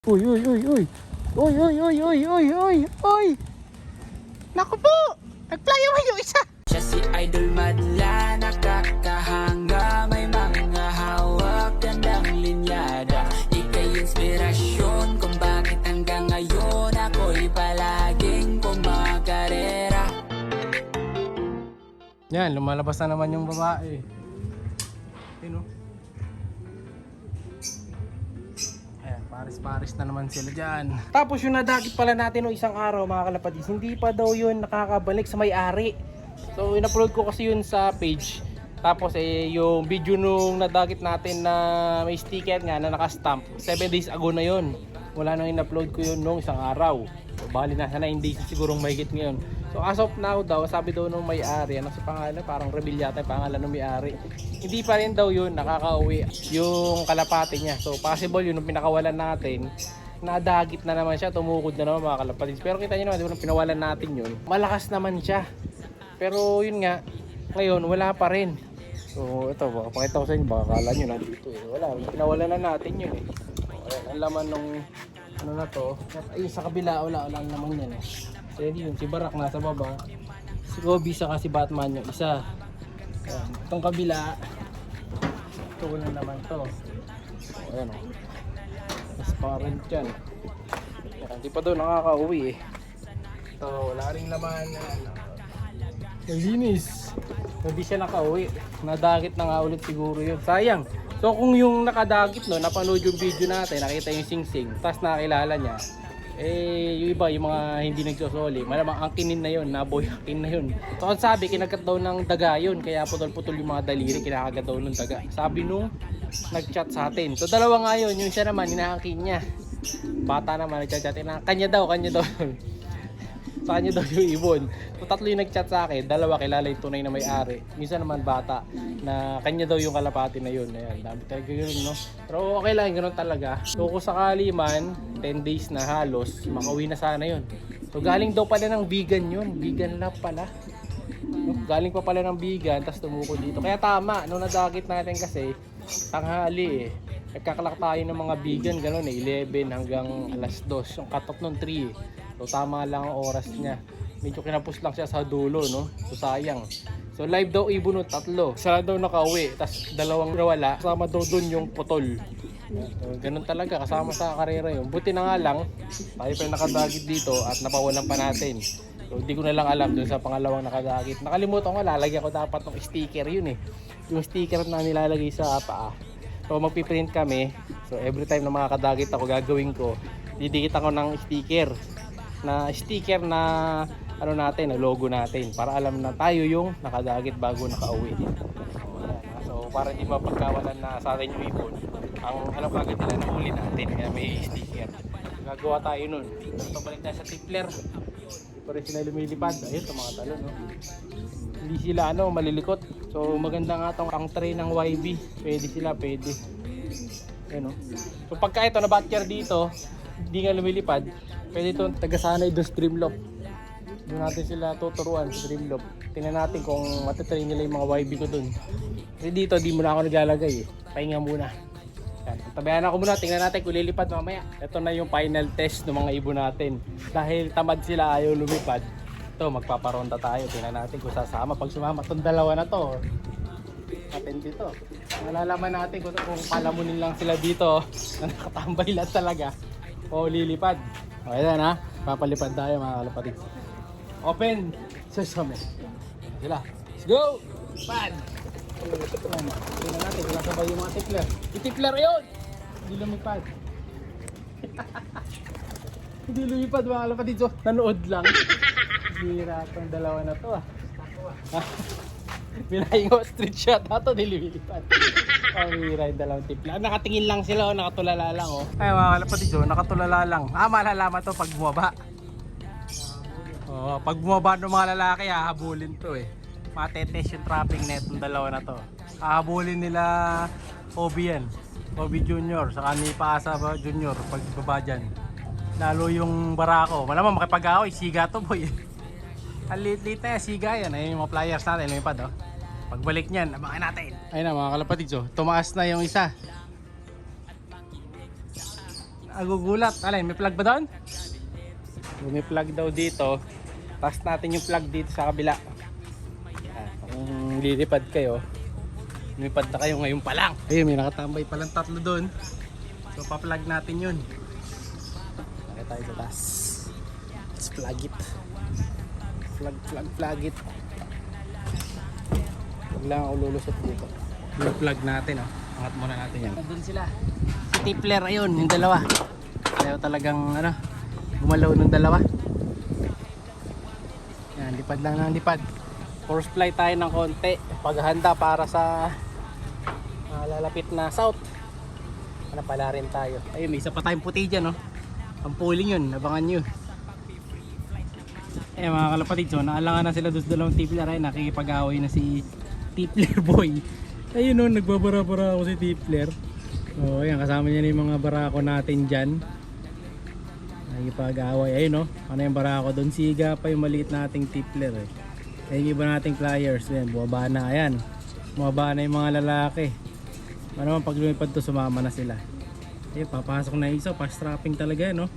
Uy, uy, uy, uy. Uy, uy, uy, uy, uy, uy, uy. Naku po! Nag-fly away yung isa. Siya si Idol Madla, nakakahanga, may mga hawak, gandang linyada. Ika'y inspirasyon kung bakit hanggang ngayon ako'y palaging kumakarera. Yan, lumalabas na naman yung babae. Yun o. Ayan, paris-paris na naman sila dyan. Tapos yung nadagit pala natin no isang araw mga kalapatis, hindi pa daw yun nakakabalik sa may-ari. So in-upload ko kasi yun sa page. Tapos yung video nung nadagit natin na may sticker nga na naka-stamp, 7 days ago na yun. Wala nang in-upload ko yun nung isang araw. So bali nasa 9 days sigurong mahigit ngayon. So as of now daw, sabi daw nung may-ari, ano sa pangalan? Parang reveal yata yung pangalan ng may-ari. Hindi pa rin daw yun nakakauwi yung kalapate niya. So possible yun nung pinakawalan natin, nadagit na naman siya, tumukod na naman mga kalapatis. Pero kita nyo naman, di ba nung pinawalan natin yun, malakas naman siya. Pero yun nga, ngayon wala pa rin. So ito, baka pakita ko sa inyo, baka kala nyo nandito eh. Wala, pinawalan na natin yun eh. Ayan, ang laman nung ano na to. Ay, sa kabila, wala naman yan eh. So yun, si Barak nasa baba. Si Kobe saka si Batman yung isa. Ayan, itong kabila, ito wala naman to. Ayan o. Transparent yan. Ayan, di pa doon nakakauwi eh. Ito, wala rin naman. Linis. Hindi siya nakauwi. Nadagit na nga ulit siguro yun. Sayang. So kung yung nakadagit no, napanood yung video natin, nakita yung sing-sing, tapos nakilala niya, yung iba, yung mga hindi nagsosoli, malamang angkinin na yun, naboy angkin na yun. So ang sabi, kinagat daw ng daga yun, kaya putol-putol yung mga daliri, kinakagat daw ng daga. Sabi nung nag-chat sa atin. So dalawa nga yun, yung siya naman, inaangkin niya. Bata naman, nag-chat, kanya daw. Sa kanya daw yung ibon. So tatlo yung nag-chat sa akin, dalawa kilala yung tunay na may-ari. Minsan naman bata na kanya daw yung kalapati na yun. Ayan, dami talaga yun, no? Pero okay lang, ganoon talaga. So kung sakali man, 10 days na halos, makauwi na sana yun. So galing daw pala ng vegan yun. Vegan lab pala. Galing pa pala ng vegan, tapos tumukod dito. Kaya tama, nung nadagit natin kasi, tanghali eh. Nagkakalak tayo ng mga vegan, gano'n eh, 11 hanggang alas 2. Yung cut off nun 3 eh. So tama lang ang oras niya. Medyo kinapos lang siya sa dulo, no? So sayang. So live daw ibon ng 3. Isa daw nakauwi, tapos 2 nawala. Kasama daw dun yung putol. So, ganun talaga, kasama sa karera yun. Buti na nga lang, tayo pa yung nakadagit dito at napawalan pa natin. So hindi ko na lang alam dun sa pangalawang nakadagit. Nakalimutan ko, lalagyan ko dapat ng sticker yun eh. Yung sticker na nilalagay sa paa. So magpiprint kami. So every time na makakadagit ako, gagawin ko, didikit ako ng sticker na ano natin, na logo natin para alam na tayo yung nakadagit bago nakauwi. So para hindi mapagkawalan na sa atin yung ibon, ang ano kagad nila na huli natin, kaya may sticker. Gagawa tayo nun. So balik tayo sa tipler. Hindi pa rin sila lumilipad. Ayun, ito mga talon, no? Hindi sila malilikot. So maganda nga itong ang tray ng YB. Pwede sila, pwede. Ayun, no? So pagka ito na batcher dito, hindi nga lumilipad, pwede itong tagasanay doon Streamloop. Doon natin sila tuturuan sa Streamloop. Tingnan natin kung matitrain nila yung mga YB ko doon. Kasi dito, di muna ako naglalagay eh. Pahinga muna. Yan. Tabayan ako muna, tingnan natin kung lilipad mamaya. Ito na yung final test ng mga ibon natin. Dahil tamad sila, ayaw lumipad. Ito, magpaparonda tayo. Tingnan natin kung sasama. Pag sumama itong dalawa na to, natin dito. Malalaman natin kung palamunin lang sila dito na nakatambay lang talaga o lilipad. Okay na ha, papalipad tayo mga kalapatid. Open sesame. Sila, let's go! Pad! Tingnan natin kung nasabay yung mga tipler. Yung tipler yun! Hindi lumipad. Hindi lumipad mga kalapatid. So, nanood lang. Hira itong dalawa na to ah. Binayang ostrich shot na to, nililipad. Hira yung dalawang tipler. Nakatingin lang sila o, nakatulala lang o. Ay mga kalapatid, nakatulala lang. Malalaman to pag bumaba. Pag bumaba ng mga lalaki, hahabulin to eh. Matetes yung trapping net ng dalawa na to. Hahabulin nila Obi yan. Obi Junior, saka ni Paasa Junior pag baba dyan. Lalo yung Barako. Malamang makipag-away, siga to boy. Ang liit-liit na yan, siga yan. Ayun yung mga flyers natin, lumipad oh. Pagbalik niyan, abangan natin. Ayun na mga kalapatid, tumaas na yung isa. nagugulat. Alay, may plug ba doon? May plug daw dito. Taas natin yung plug dito sa kabila. Kung lilipad kayo, lumipad na kayo ngayon pa lang. Ayun, may nakatambay palang 3 doon. So pa-plug natin yun. Nakita tayo sa taas. Let's plug it. Plug it. Huwag lang ako lulusot dito. Yung plug natin, oh. Angat muna natin yan. Doon sila. Si Tipler, ayun, yung dalawa. Ayaw talagang, gumalaw ng dalawa. Yan, lipad lang ng lipad. Force fly tayo ng konti. Paghahanda para sa lalapit na south. Pala rin tayo. Ayun, may isa pa tayong puti dyan, oh. Ang pooling yun, abangan nyo. Eh mga kalapatid, so naalangan na sila doon sa dalawang Tipler. Ay, nakikipag-away na si Tipler boy. Ayun o, nagbabara-bara ako si Tipler. O, ayan, kasama niya na yung mga barako natin dyan. Nakikipag-away. Ayun o, ano yung barako doon? Siga pa yung maliit nating Tipler eh. Ayun yung iba nating flyers. Ayan, buwaba na. Ayan, buwaba na yung mga lalaki. Ano naman pag lumipad to, sumama na sila. Ayun, papasok na isa. Fast-trapping talaga yan, no?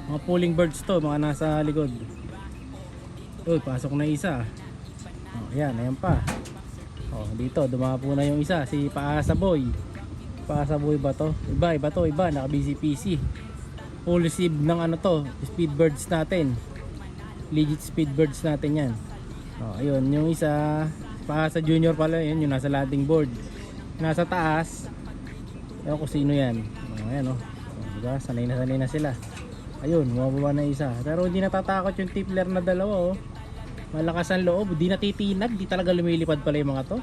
Mga pulling birds to, mga nasa likod. Uy, pasok na isa. Oh, ayan, ayan pa. Oh, dito, dumapo na yung isa, si Paasa Boy. Paasa Boy ba to? Iba to, naka BCPC. Full sieve ng ano to, speedbirds natin. Legit speedbirds natin yan. Oh, ayun, yung isa, Paasa Junior pala, yun, yung nasa landing board. Nasa taas, ewan ko sino yan. Oh, ayan oh. Diba, sanay na sila. Ayun, mababa na isa. Pero hindi natatakot yung Tipler na dalawa oh. Malakas ang loob, di natitinag, di talaga lumilipad pala yung mga to.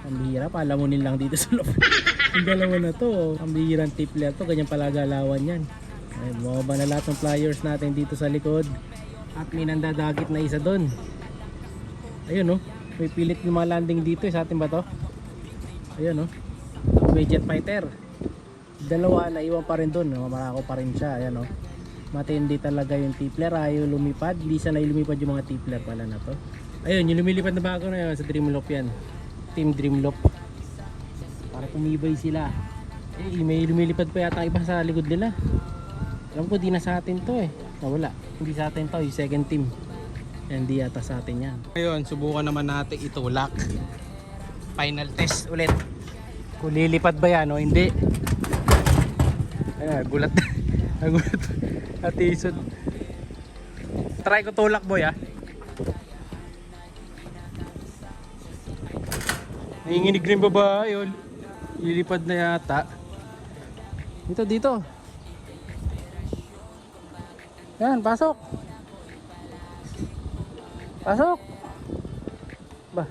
Ang bihira, palamunin lang dito sa loob. Yung dalawa na to, oh. Ang bihirang Tipler to, ganyan pala galawan yan. Ay, bumaba na lahat ng flyers natin dito sa likod. At may nandadagit na isa doon. Ayun oh, may pilit yung mga landing dito sa atin ba to? Ayun oh, may jet fighter. Dalawa na iwan pa rin doon, mamarako pa rin siya. Ayan oh, matindi talaga yung Tipler. Ayaw lumipad, hindi sanay lumipad yung mga Tipler pala na to. Ayun, yung lumilipad na bago na yun, sa Dreamloop yan. Team Dreamloop. Para tumibay sila. Eh, may lumilipad pa yata iba sa likod nila. Alam ko di na sa atin to eh. Wala, hindi sa atin to, yung second team. Hindi yata sa atin yan. Ngayon, subukan naman natin itulak. Final test ulit. Kung lilipad ba yan o hindi. Ayan, gulat. Nagulat. Atisod. Try ko tulak boy ah. Nanginginig rin babae oh. Lilipad na yata. Dito. Yan, pasok. Pasok. Ba.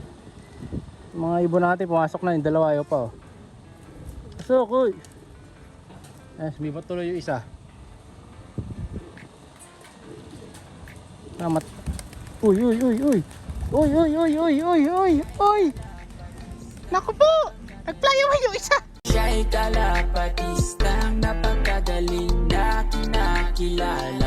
Mga ibon natin pumasok na yung dalawa ayaw pa oh. Pasok uy. Ayan, sumipat tuloy yung isa. Salamat. Uy. Naku po! Nag-fly away yung isa! Siya'y kalapatistang napakagaling na kinakilala.